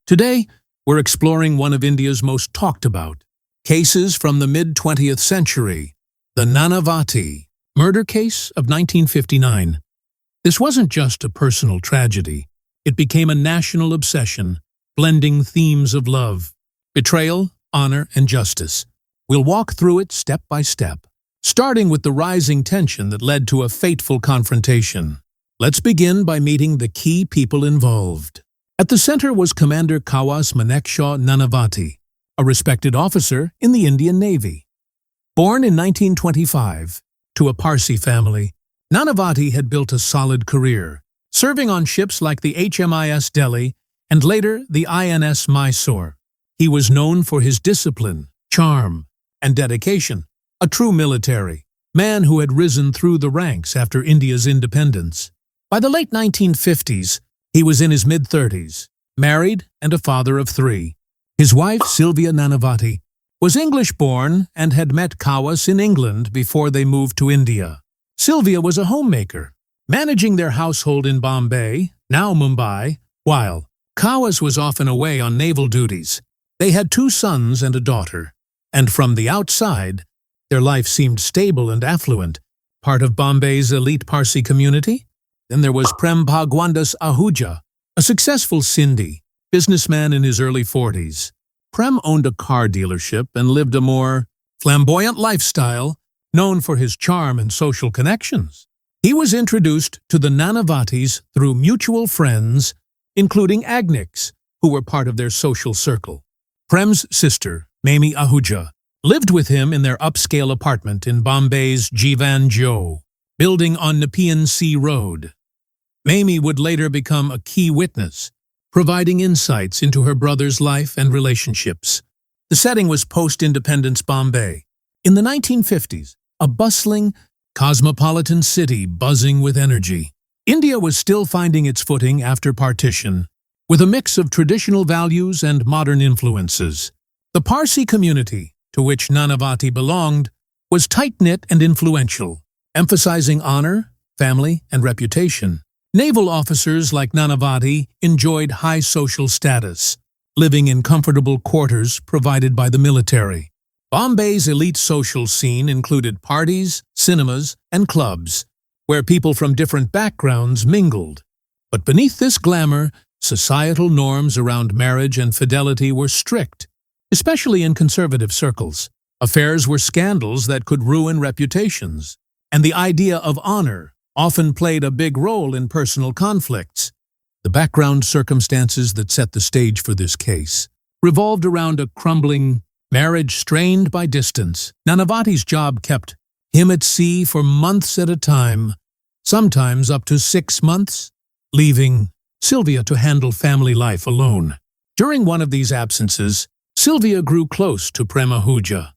Today, we're exploring one of India's most talked about cases from the mid-20th century, the Nanavati murder case of 1959. This wasn't just a personal tragedy. It became a national obsession, blending themes of love, betrayal, honor, and justice. We'll walk through it step by step, starting with the rising tension that led to a fateful confrontation. Let's begin by meeting the key people involved. At the center was Commander Kawas Manekshaw Nanavati, a respected officer in the Indian Navy. Born in 1925 to a Parsi family, Nanavati had built a solid career, serving on ships like the HMIS Delhi and later the INS Mysore. He was known for his discipline, charm, and dedication, a true military man who had risen through the ranks after India's independence. By the late 1950s, he was in his mid-30s, married and a father of 3. His wife, Sylvia Nanavati, was English-born and had met Kawas in England before they moved to India. Sylvia was a homemaker, managing their household in Bombay, now Mumbai, while Kawas was often away on naval duties. They had 2 sons and a daughter, and from the outside, their life seemed stable and affluent, part of Bombay's elite Parsi community. Then there was Prem Bhagwandas Ahuja, a successful Sindhi, businessman in his early 40s. Prem owned a car dealership and lived a more flamboyant lifestyle, known for his charm and social connections. He was introduced to the Nanavatis through mutual friends, including Agniks, who were part of their social circle. Prem's sister, Mamie Ahuja, lived with him in their upscale apartment in Bombay's Jivan Jo, building on Nepean Sea Road. Mamie would later become a key witness, providing insights into her brother's life and relationships. The setting was post-independence Bombay. In the 1950s, a bustling, cosmopolitan city buzzing with energy. India was still finding its footing after partition, with a mix of traditional values and modern influences. The Parsi community, to which Nanavati belonged, was tight-knit and influential, emphasizing honor, family, and reputation. Naval officers like Nanavati enjoyed high social status, living in comfortable quarters provided by the military. Bombay's elite social scene included parties, cinemas, and clubs, where people from different backgrounds mingled. But beneath this glamour, societal norms around marriage and fidelity were strict, especially in conservative circles. Affairs were scandals that could ruin reputations, and the idea of honor often played a big role in personal conflicts. The background circumstances that set the stage for this case revolved around a crumbling marriage strained by distance. Nanavati's job kept him at sea for months at a time, sometimes up to 6 months, leaving Sylvia to handle family life alone. During one of these absences, Sylvia grew close to Prem Ahuja.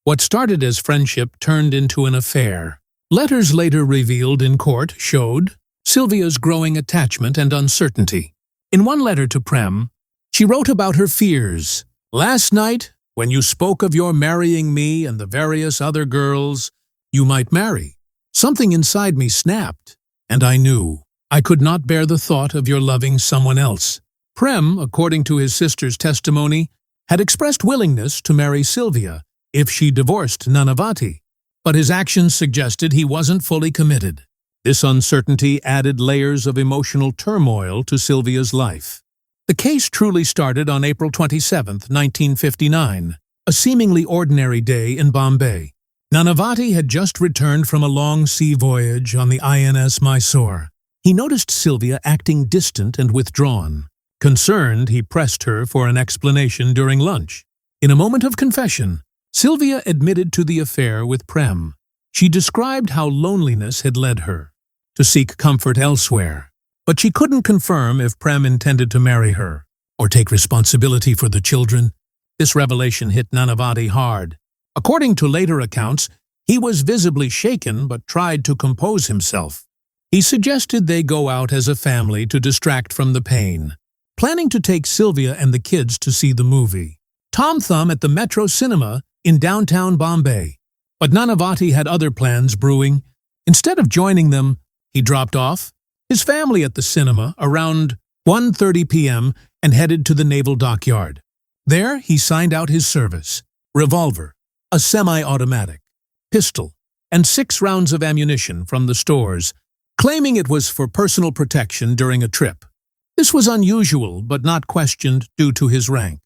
What started as friendship turned into an affair. Letters later revealed in court showed Sylvia's growing attachment and uncertainty. In one letter to Prem, she wrote about her fears. "Last night, when you spoke of your marrying me and the various other girls you might marry, something inside me snapped, and I knew I could not bear the thought of your loving someone else." Prem, according to his sister's testimony, had expressed willingness to marry Sylvia if she divorced Nanavati, but his actions suggested he wasn't fully committed. This uncertainty added layers of emotional turmoil to Sylvia's life. The case truly started on April 27, 1959, a seemingly ordinary day in Bombay. Nanavati had just returned from a long sea voyage on the INS Mysore. He noticed Sylvia acting distant and withdrawn. Concerned, he pressed her for an explanation during lunch. In a moment of confession, Sylvia admitted to the affair with Prem. She described how loneliness had led her to seek comfort elsewhere, but she couldn't confirm if Prem intended to marry her or take responsibility for the children. This revelation hit Nanavati hard. According to later accounts, he was visibly shaken but tried to compose himself. He suggested they go out as a family to distract from the pain, planning to take Sylvia and the kids to see the movie Tom Thumb at the Metro Cinema in downtown Bombay. But Nanavati had other plans brewing. Instead of joining them, he dropped off his family at the cinema around 1:30 p.m. and headed to the naval dockyard. There, he signed out his service: revolver, a semi-automatic, pistol, and 6 rounds of ammunition from the stores, claiming it was for personal protection during a trip. This was unusual but not questioned due to his rank.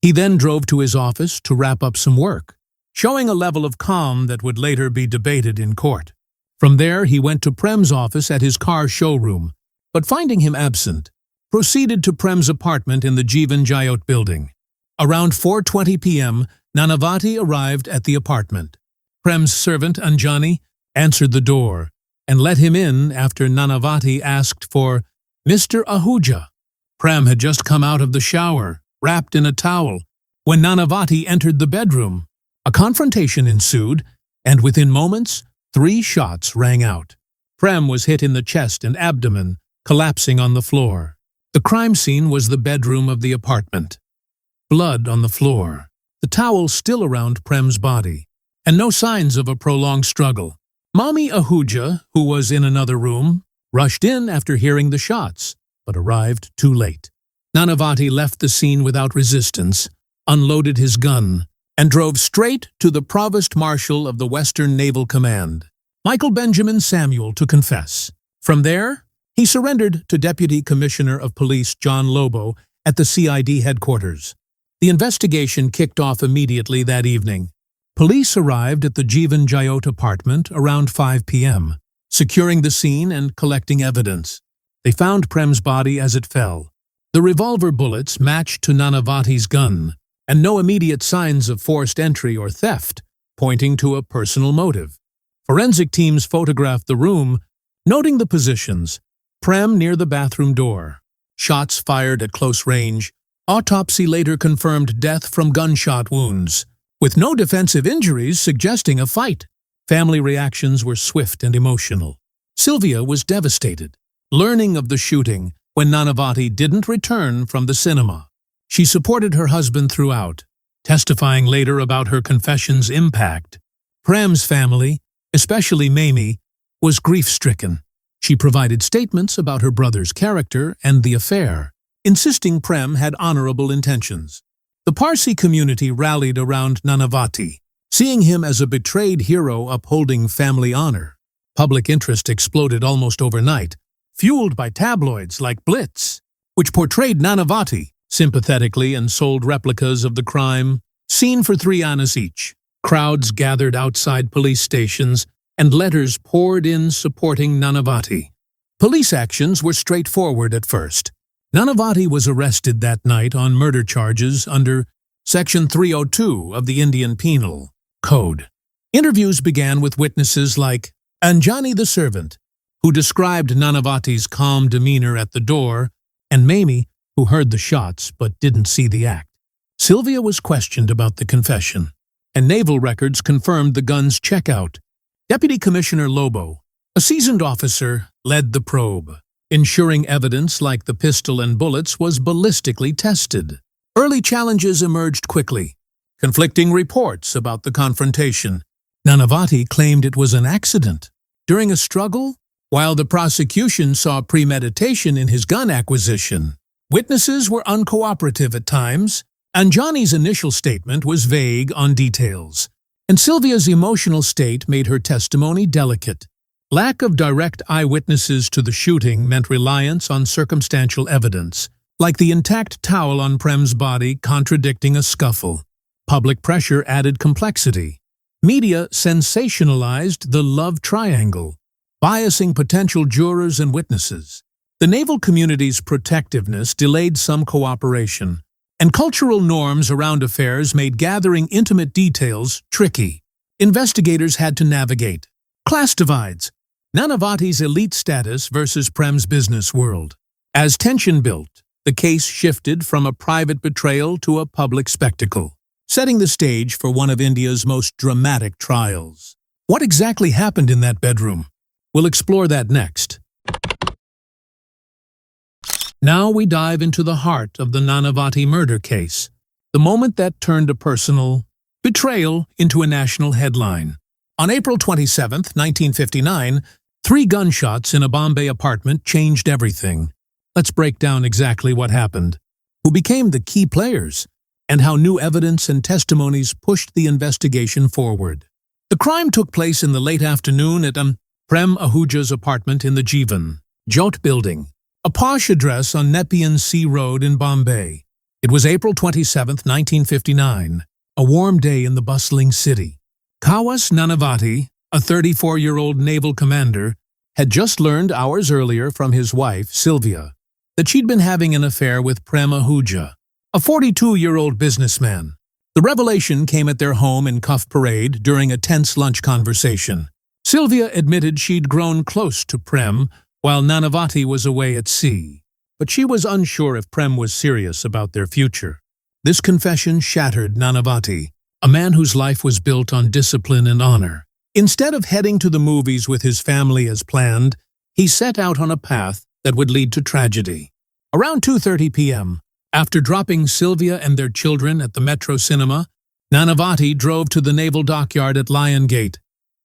He then drove to his office to wrap up some work, showing a level of calm that would later be debated in court. From there, he went to Prem's office at his car showroom, but finding him absent, proceeded to Prem's apartment in the Jeevan Jayot building. Around 4:20 p.m., Nanavati arrived at the apartment. Prem's servant, Anjani, answered the door and let him in after Nanavati asked for Mr. Ahuja. Prem had just come out of the shower, wrapped in a towel, when Nanavati entered the bedroom. A confrontation ensued, and within moments, 3 shots rang out. Prem was hit in the chest and abdomen, collapsing on the floor. The crime scene was the bedroom of the apartment. Blood on the floor, the towel still around Prem's body, and no signs of a prolonged struggle. Mami Ahuja, who was in another room, rushed in after hearing the shots, but arrived too late. Nanavati left the scene without resistance, unloaded his gun, and drove straight to the Provost Marshal of the Western Naval Command, Michael Benjamin Samuel, to confess. From there, he surrendered to Deputy Commissioner of Police John Lobo at the CID headquarters. The investigation kicked off immediately that evening. Police arrived at the Jeevan Jayot apartment around 5 p.m., securing the scene and collecting evidence. They found Prem's body as it fell. The revolver bullets matched to Nanavati's gun, and no immediate signs of forced entry or theft, pointing to a personal motive. Forensic teams photographed the room, noting the positions: Prem near the bathroom door, shots fired at close range. Autopsy later confirmed death from gunshot wounds, with no defensive injuries suggesting a fight. Family reactions were swift and emotional. Sylvia was devastated, learning of the shooting when Nanavati didn't return from the cinema. She supported her husband throughout, testifying later about her confession's impact. Prem's family, especially Mamie, was grief-stricken. She provided statements about her brother's character and the affair, insisting Prem had honorable intentions. The Parsi community rallied around Nanavati, seeing him as a betrayed hero upholding family honor. Public interest exploded almost overnight, fueled by tabloids like Blitz, which portrayed Nanavati sympathetically and sold replicas of the crime, seen for 3 annas each. Crowds gathered outside police stations, and letters poured in supporting Nanavati. Police actions were straightforward at first. Nanavati was arrested that night on murder charges under Section 302 of the Indian Penal Code. Interviews began with witnesses like Anjani the servant, who described Nanavati's calm demeanor at the door, and Mamie, who heard the shots but didn't see the act. Sylvia was questioned about the confession, and naval records confirmed the gun's checkout. Deputy Commissioner Lobo, a seasoned officer, led the probe, ensuring evidence like the pistol and bullets was ballistically tested. Early challenges emerged quickly. Conflicting reports about the confrontation. Nanavati claimed it was an accident during a struggle, while the prosecution saw premeditation in his gun acquisition. Witnesses were uncooperative at times, and Johnny's initial statement was vague on details, and Sylvia's emotional state made her testimony delicate. Lack of direct eyewitnesses to the shooting meant reliance on circumstantial evidence, like the intact towel on Prem's body contradicting a scuffle. Public pressure added complexity. Media sensationalized the love triangle, biasing potential jurors and witnesses. The naval community's protectiveness delayed some cooperation, and cultural norms around affairs made gathering intimate details tricky. Investigators had to navigate class divides, Nanavati's elite status versus Prem's business world. As tension built, the case shifted from a private betrayal to a public spectacle, setting the stage for one of India's most dramatic trials. What exactly happened in that bedroom? We'll explore that next. Now we dive into the heart of the Nanavati murder case, the moment that turned a personal betrayal into a national headline. On April 27, 1959, 3 gunshots in a Bombay apartment changed everything. Let's break down exactly what happened. who became the key players, and how new evidence and testimonies pushed the investigation forward. The crime took place in the late afternoon at Prem Ahuja's apartment in the Jeevan Jyot building, a posh address on Nepean Sea Road in Bombay. It was April 27, 1959, a warm day in the bustling city. Kawas Nanavati, a 34-year-old naval commander, had just learned hours earlier from his wife, Sylvia, that she'd been having an affair with Prem Ahuja, a 42-year-old businessman. The revelation came at their home in Cuff Parade during a tense lunch conversation. Sylvia admitted she'd grown close to Prem while Nanavati was away at sea, but she was unsure if Prem was serious about their future. This confession shattered Nanavati, a man whose life was built on discipline and honor. Instead of heading to the movies with his family as planned, he set out on a path that would lead to tragedy. Around 2:30 p.m., after dropping Sylvia and their children at the Metro Cinema, Nanavati drove to the naval dockyard at Lion Gate.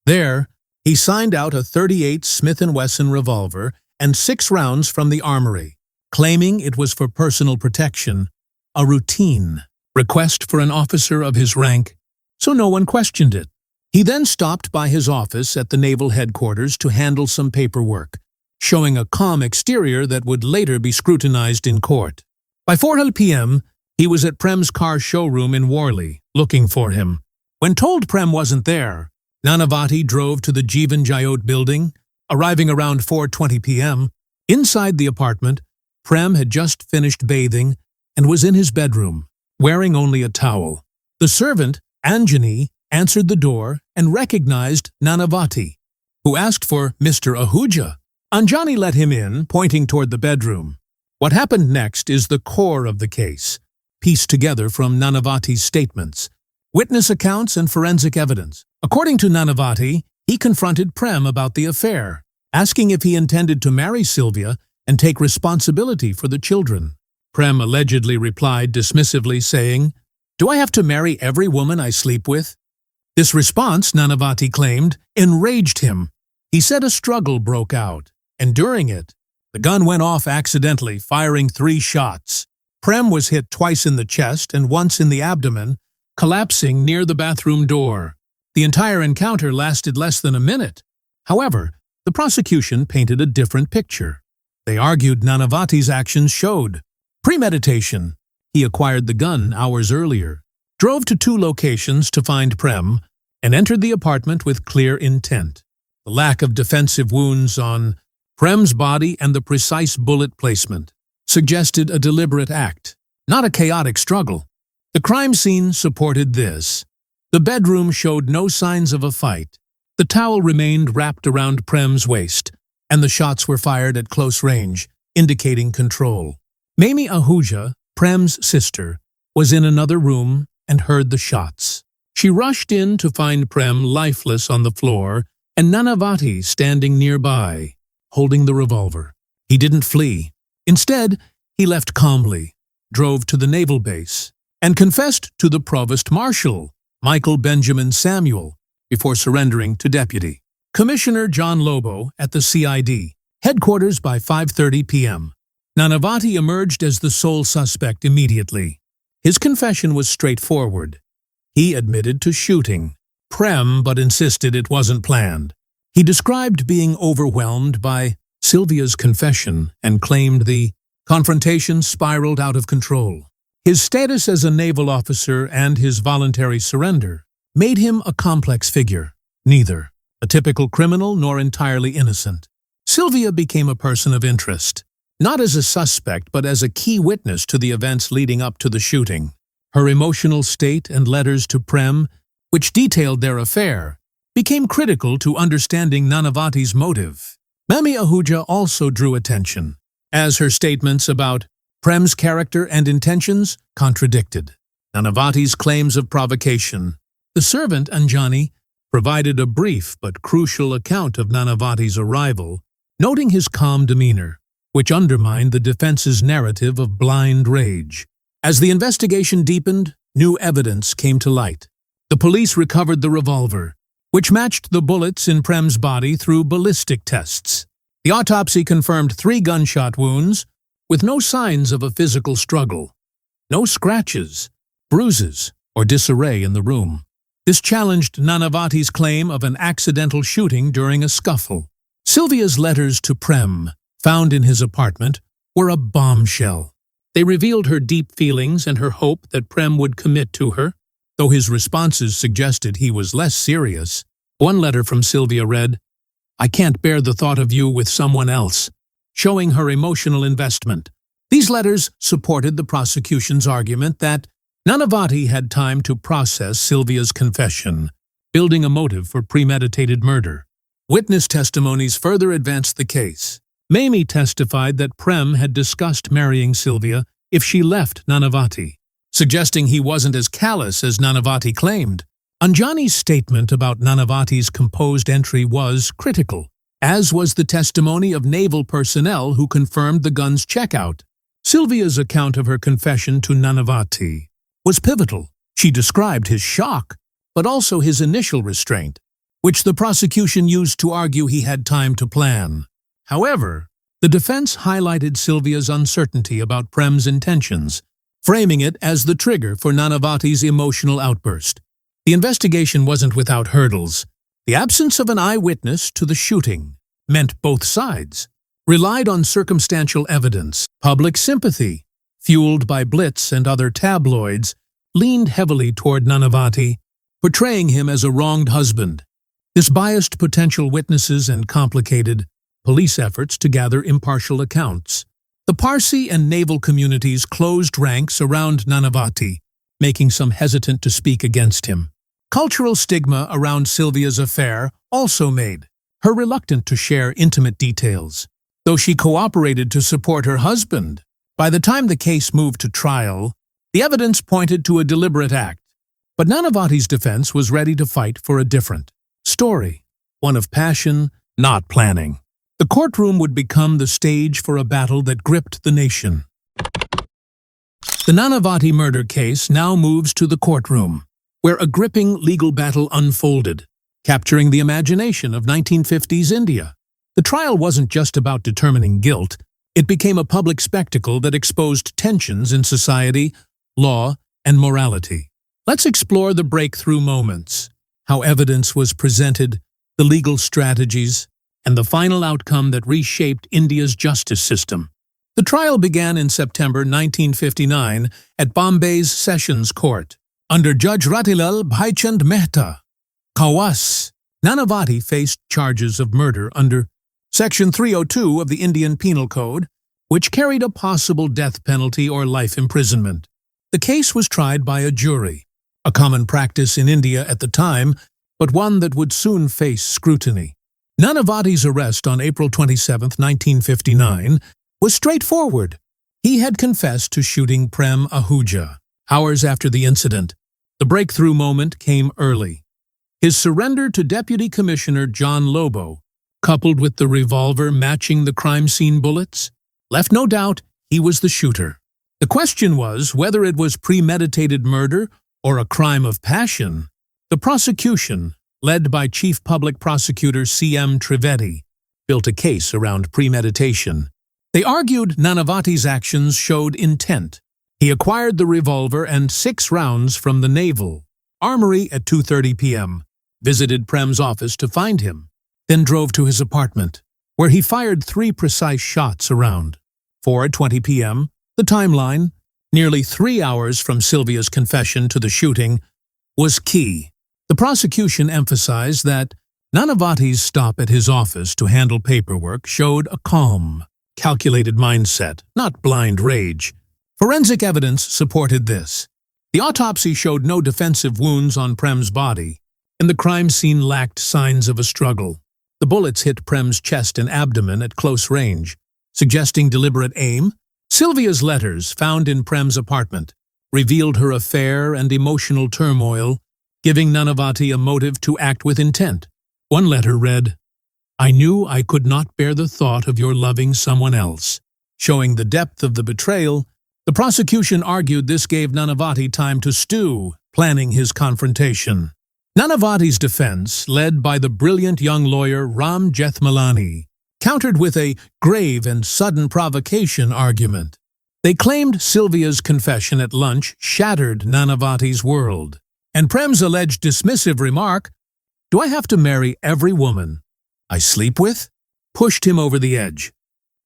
There, he signed out a .38 Smith & Wesson revolver and 6 rounds from the armory, claiming it was for personal protection, a routine request for an officer of his rank, so no one questioned it. He then stopped by his office at the naval headquarters to handle some paperwork, showing a calm exterior that would later be scrutinized in court. By 4:00 p.m., he was at Prem's car showroom in Worli, looking for him. When told Prem wasn't there, Nanavati drove to the Jeevan Jyot building, arriving around 4:20 p.m. Inside the apartment, Prem had just finished bathing and was in his bedroom, wearing only a towel. The servant, Anjani, answered the door and recognized Nanavati, who asked for Mr. Ahuja. Anjani let him in, pointing toward the bedroom. What happened next is the core of the case, pieced together from Nanavati's statements, witness accounts, and forensic evidence. According to Nanavati, he confronted Prem about the affair, asking if he intended to marry Sylvia and take responsibility for the children. Prem allegedly replied dismissively, saying, "Do I have to marry every woman I sleep with?" This response, Nanavati claimed, enraged him. He said a struggle broke out, and during it, the gun went off accidentally, firing 3 shots. Prem was hit twice in the chest and once in the abdomen, collapsing near the bathroom door. The entire encounter lasted less than a minute. However, the prosecution painted a different picture. They argued Nanavati's actions showed premeditation. He acquired the gun hours earlier, drove to 2 locations to find Prem, and entered the apartment with clear intent. The lack of defensive wounds on Prem's body and the precise bullet placement suggested a deliberate act, not a chaotic struggle. The crime scene supported this. The bedroom showed no signs of a fight. The towel remained wrapped around Prem's waist, and the shots were fired at close range, indicating control. Mamie Ahuja, Prem's sister, was in another room and heard the shots. She rushed in to find Prem lifeless on the floor and Nanavati standing nearby, holding the revolver. He didn't flee. Instead, he left calmly, drove to the naval base, and confessed to the Provost Marshal, Michael Benjamin Samuel, before surrendering to Deputy Commissioner John Lobo at the CID headquarters by 5:30 p.m. Nanavati emerged as the sole suspect immediately. His confession was straightforward. He admitted to shooting Prem but insisted it wasn't planned. He described being overwhelmed by Sylvia's confession and claimed the confrontation spiraled out of control. His status as a naval officer and his voluntary surrender made him a complex figure, neither a typical criminal nor entirely innocent. Sylvia became a person of interest, not as a suspect but as a key witness to the events leading up to the shooting. Her emotional state and letters to Prem, which detailed their affair, became critical to understanding Nanavati's motive. Mamie Ahuja also drew attention, as her statements about Prem's character and intentions contradicted Nanavati's claims of provocation. The servant, Anjani, provided a brief but crucial account of Nanavati's arrival, noting his calm demeanor, which undermined the defense's narrative of blind rage. As the investigation deepened, new evidence came to light. The police recovered the revolver, which matched the bullets in Prem's body through ballistic tests. The autopsy confirmed 3 gunshot wounds, with no signs of a physical struggle. no scratches, bruises, or disarray in the room. This challenged Nanavati's claim of an accidental shooting during a scuffle. Sylvia's letters to Prem, found in his apartment, were a bombshell. They revealed her deep feelings and her hope that Prem would commit to her, though his responses suggested he was less serious. One letter from Sylvia read, "I can't bear the thought of you with someone else," showing her emotional investment. These letters supported the prosecution's argument that Nanavati had time to process Sylvia's confession, building a motive for premeditated murder. Witness testimonies further advanced the case. Mamie testified that Prem had discussed marrying Sylvia if she left Nanavati, suggesting he wasn't as callous as Nanavati claimed. Anjani's statement about Nanavati's composed entry was critical, as was the testimony of naval personnel who confirmed the gun's checkout. Sylvia's account of her confession to Nanavati was pivotal. She described his shock, but also his initial restraint, which the prosecution used to argue he had time to plan. However, the defense highlighted Sylvia's uncertainty about Prem's intentions, framing it as the trigger for Nanavati's emotional outburst. The investigation wasn't without hurdles. The absence of an eyewitness to the shooting meant both sides relied on circumstantial evidence. Public sympathy, fueled by Blitz and other tabloids, leaned heavily toward Nanavati, portraying him as a wronged husband. This biased potential witnesses and complicated police efforts to gather impartial accounts. The Parsi and naval communities closed ranks around Nanavati, making some hesitant to speak against him. Cultural stigma around Sylvia's affair also made her reluctant to share intimate details, though she cooperated to support her husband. By the time the case moved to trial, the evidence pointed to a deliberate act, but Nanavati's defense was ready to fight for a different story, one of passion, not planning. The courtroom would become the stage for a battle that gripped the nation. The Nanavati murder case now moves to the courtroom, where a gripping legal battle unfolded, capturing the imagination of 1950s India. The trial wasn't just about determining guilt. It became a public spectacle that exposed tensions in society, law, and morality. Let's explore the breakthrough moments, how evidence was presented, the legal strategies, and the final outcome that reshaped India's justice system. The trial began in September 1959 at Bombay's Sessions Court. Under Judge Ratilal Bhaichand Mehta, Kawas, Nanavati faced charges of murder under Section 302 of the Indian Penal Code, which carried a possible death penalty or life imprisonment. The case was tried by a jury, a common practice in India at the time, but one that would soon face scrutiny. Nanavati's arrest on April 27, 1959, was straightforward. He had confessed to shooting Prem Ahuja. Hours after the incident, the breakthrough moment came early. His surrender to Deputy Commissioner John Lobo, coupled with the revolver matching the crime scene bullets, left no doubt he was the shooter. The question was whether it was premeditated murder or a crime of passion. The prosecution, led by Chief Public Prosecutor C.M. Trivedi, built a case around premeditation. They argued Nanavati's actions showed intent. He acquired the revolver and 6 rounds from the naval armory at 2:30 p.m., visited Prem's office to find him, then drove to his apartment, where he fired 3 precise shots around. 4:20 p.m., the timeline, nearly 3 hours from Sylvia's confession to the shooting, was key. The prosecution emphasized that Nanavati's stop at his office to handle paperwork showed a calm, calculated mindset, not blind rage. Forensic evidence supported this. The autopsy showed no defensive wounds on Prem's body, and the crime scene lacked signs of a struggle. The bullets hit Prem's chest and abdomen at close range, suggesting deliberate aim. Sylvia's letters, found in Prem's apartment, revealed her affair and emotional turmoil, giving Nanavati a motive to act with intent. One letter read, "I knew I could not bear the thought of your loving someone else." Showing the depth of the betrayal, the prosecution argued this gave Nanavati time to stew, planning his confrontation. Nanavati's defense, led by the brilliant young lawyer Ram Jethmalani, countered with a grave and sudden provocation argument. They claimed Sylvia's confession at lunch shattered Nanavati's world, and Prem's alleged dismissive remark, "Do I have to marry every woman I sleep with?" pushed him over the edge.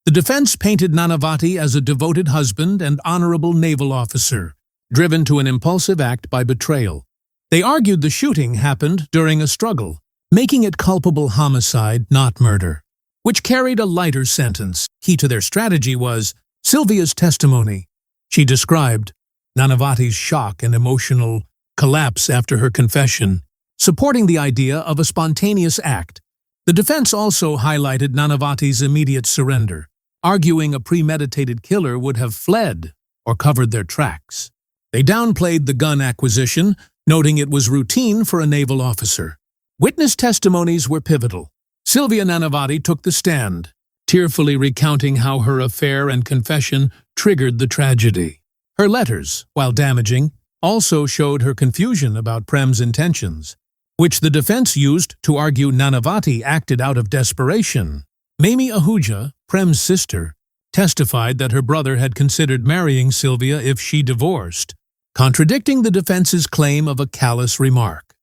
The defense painted Nanavati as a devoted husband and honorable naval officer, driven to an impulsive act by betrayal. They argued the shooting happened during a struggle, making it culpable homicide, not murder, which carried a lighter sentence. Key to their strategy was Sylvia's testimony. She described Nanavati's shock and emotional collapse after her confession, supporting the idea of a spontaneous act. The defense also highlighted Nanavati's immediate surrender, arguing a premeditated killer would have fled or covered their tracks. They downplayed the gun acquisition, noting it was routine for a naval officer. Witness testimonies were pivotal. Sylvia Nanavati took the stand, tearfully recounting how her affair and confession triggered the tragedy. Her letters, while damaging, also showed her confusion about Prem's intentions, which the defense used to argue Nanavati acted out of desperation. Mamie Ahuja, Prem's sister, testified that her brother had considered marrying Sylvia if she divorced, contradicting the defense's claim of a callous remark.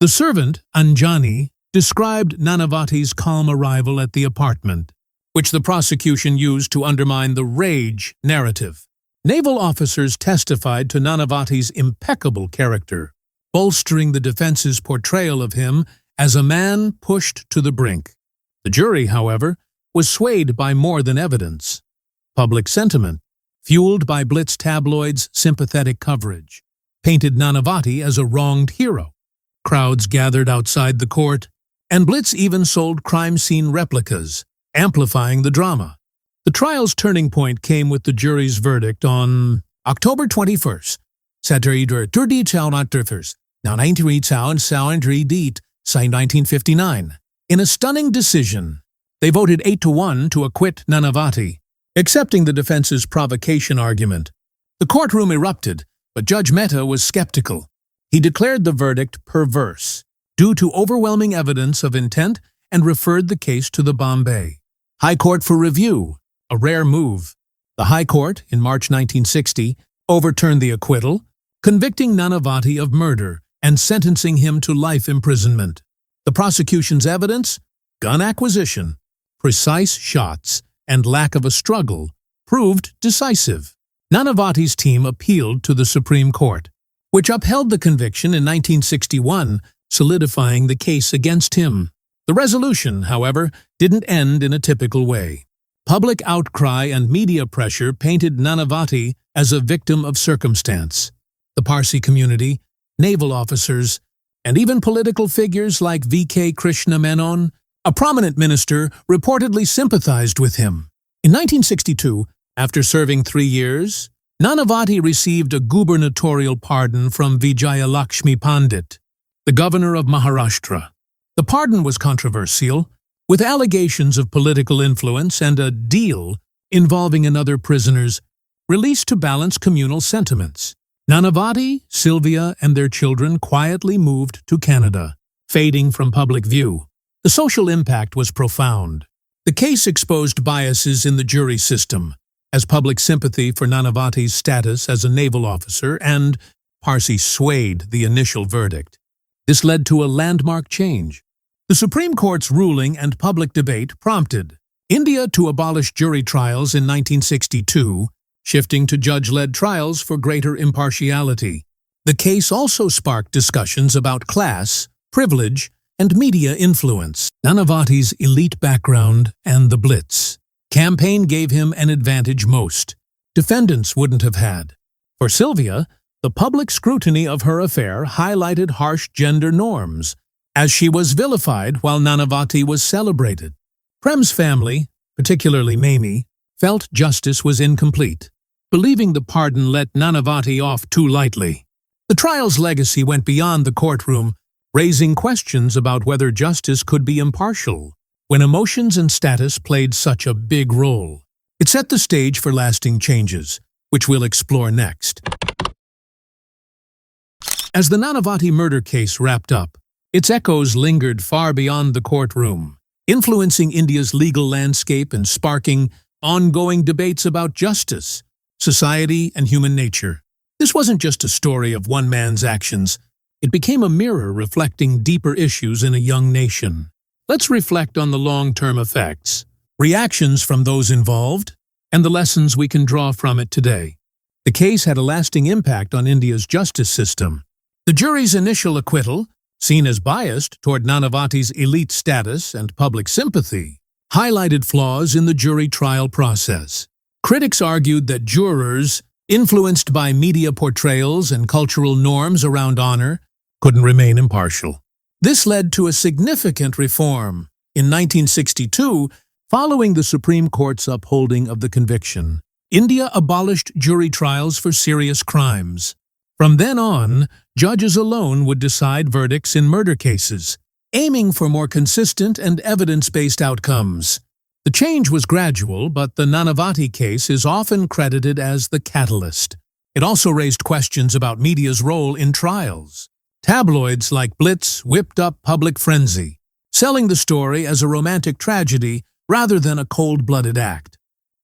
The servant, Anjani, described Nanavati's calm arrival at the apartment, which the prosecution used to undermine the rage narrative. Naval officers testified to Nanavati's impeccable character, bolstering the defense's portrayal of him as a man pushed to the brink. The jury, however, was swayed by more than evidence. Public sentiment, fueled by Blitz tabloids' sympathetic coverage, painted Nanavati as a wronged hero. Crowds gathered outside the court, and Blitz even sold crime scene replicas, amplifying the drama. The trial's turning point came with the jury's verdict on October 21st. Saturday, 31st, now 1959. In a stunning decision, they voted 8-1 to acquit Nanavati, accepting the defense's provocation argument. The courtroom erupted, but Judge Mehta was skeptical. He declared the verdict perverse, due to overwhelming evidence of intent, and referred the case to the Bombay High Court for review, a rare move. The High Court, in March 1960, overturned the acquittal, convicting Nanavati of murder and sentencing him to life imprisonment. The prosecution's evidence, gun acquisition, precise shots, and lack of a struggle, proved decisive. Nanavati's team appealed to the Supreme Court, which upheld the conviction in 1961, solidifying the case against him. The resolution, however, didn't end in a typical way. Public outcry and media pressure painted Nanavati as a victim of circumstance. The Parsi community, naval officers, and even political figures like V.K. Krishna Menon, a prominent minister, reportedly sympathized with him. In 1962, after serving 3 years, Nanavati received a gubernatorial pardon from Vijayalakshmi Pandit, the governor of Maharashtra. The pardon was controversial, with allegations of political influence and a deal involving another prisoner's release to balance communal sentiments. Nanavati, Sylvia, and their children quietly moved to Canada, fading from public view. The social impact was profound. The case exposed biases in the jury system, as public sympathy for Nanavati's status as a naval officer and Parsi swayed the initial verdict. This led to a landmark change. The Supreme Court's ruling and public debate prompted India to abolish jury trials in 1962, shifting to judge-led trials for greater impartiality. The case also sparked discussions about class, privilege, and media influence. Nanavati's elite background and the Blitz campaign gave him an advantage most defendants wouldn't have had. For Sylvia, the public scrutiny of her affair highlighted harsh gender norms, as she was vilified while Nanavati was celebrated. Prem's family, particularly Mamie, felt justice was incomplete, believing the pardon let Nanavati off too lightly. The trial's legacy went beyond the courtroom, raising questions about whether justice could be impartial when emotions and status played such a big role. It set the stage for lasting changes, which we'll explore next. As the Nanavati murder case wrapped up, its echoes lingered far beyond the courtroom, influencing India's legal landscape and sparking ongoing debates about justice, society, and human nature. This wasn't just a story of one man's actions. It became a mirror reflecting deeper issues in a young nation. Let's reflect on the long-term effects, reactions from those involved, and the lessons we can draw from it today. The case had a lasting impact on India's justice system. The jury's initial acquittal, seen as biased toward Nanavati's elite status and public sympathy, highlighted flaws in the jury trial process. Critics argued that jurors, influenced by media portrayals and cultural norms around honor, couldn't remain impartial. This led to a significant reform. In 1962, following the Supreme Court's upholding of the conviction, India abolished jury trials for serious crimes. From then on, judges alone would decide verdicts in murder cases, aiming for more consistent and evidence-based outcomes. The change was gradual, but the Nanavati case is often credited as the catalyst. It also raised questions about media's role in trials. Tabloids like Blitz whipped up public frenzy, selling the story as a romantic tragedy rather than a cold-blooded act.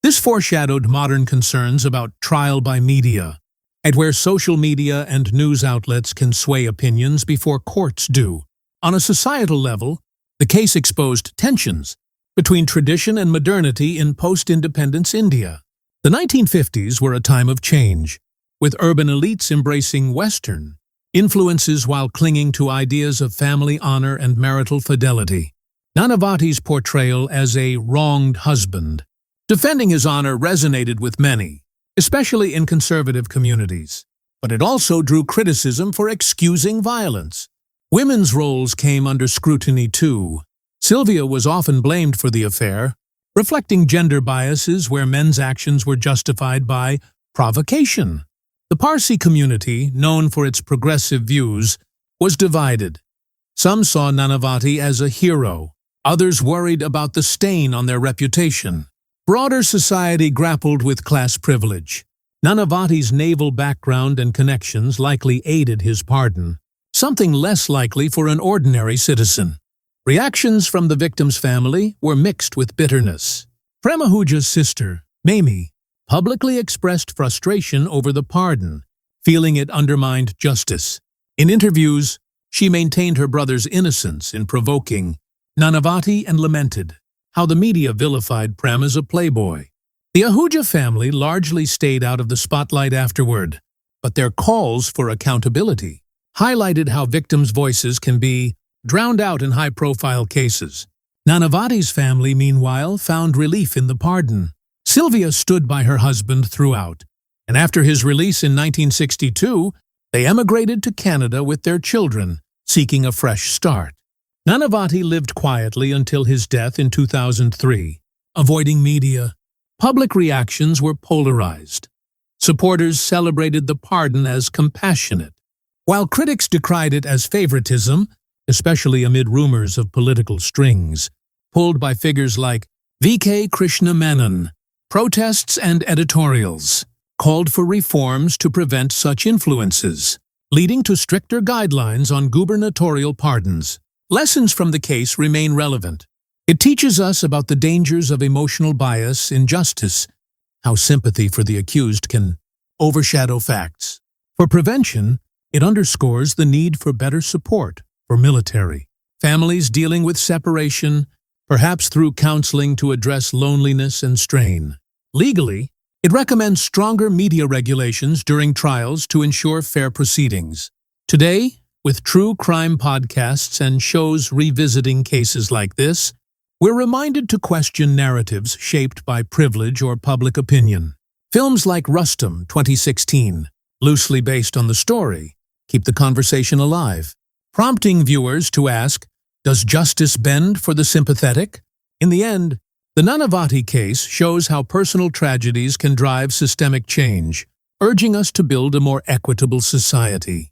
This foreshadowed modern concerns about trial by media, and where social media and news outlets can sway opinions before courts do. On a societal level, the case exposed tensions between tradition and modernity in post-independence India. The 1950s were a time of change, with urban elites embracing Western influences while clinging to ideas of family honor and marital fidelity. Nanavati's portrayal as a wronged husband, defending his honor, resonated with many, especially in conservative communities. But it also drew criticism for excusing violence. Women's roles came under scrutiny too. Sylvia was often blamed for the affair, reflecting gender biases where men's actions were justified by provocation. The Parsi community, known for its progressive views, was divided. Some saw Nanavati as a hero, others worried about the stain on their reputation. Broader society grappled with class privilege. Nanavati's naval background and connections likely aided his pardon, something less likely for an ordinary citizen. Reactions from the victim's family were mixed with bitterness. Premahuja's sister, Mamie, publicly expressed frustration over the pardon, feeling it undermined justice. In interviews, she maintained her brother's innocence in provoking Nanavati and lamented how the media vilified Prem as a playboy. The Ahuja family largely stayed out of the spotlight afterward, but their calls for accountability highlighted how victims' voices can be drowned out in high-profile cases. Nanavati's family, meanwhile, found relief in the pardon. Sylvia stood by her husband throughout, and after his release in 1962, they emigrated to Canada with their children, seeking a fresh start. Nanavati lived quietly until his death in 2003, avoiding media. Public reactions were polarized. Supporters celebrated the pardon as compassionate, while critics decried it as favoritism, especially amid rumors of political strings, pulled by figures like V.K. Krishna Menon. Protests and editorials called for reforms to prevent such influences, leading to stricter guidelines on gubernatorial pardons. Lessons from the case remain relevant. It teaches us about the dangers of emotional bias in justice, how sympathy for the accused can overshadow facts. For prevention, it underscores the need for better support for military families dealing with separation, perhaps through counseling to address loneliness and strain. Legally, it recommends stronger media regulations during trials to ensure fair proceedings. Today, with true crime podcasts and shows revisiting cases like this, we're reminded to question narratives shaped by privilege or public opinion. Films like Rustam 2016, loosely based on the story, keep the conversation alive, prompting viewers to ask, does justice bend for the sympathetic? In the end, the Nanavati case shows how personal tragedies can drive systemic change, urging us to build a more equitable society.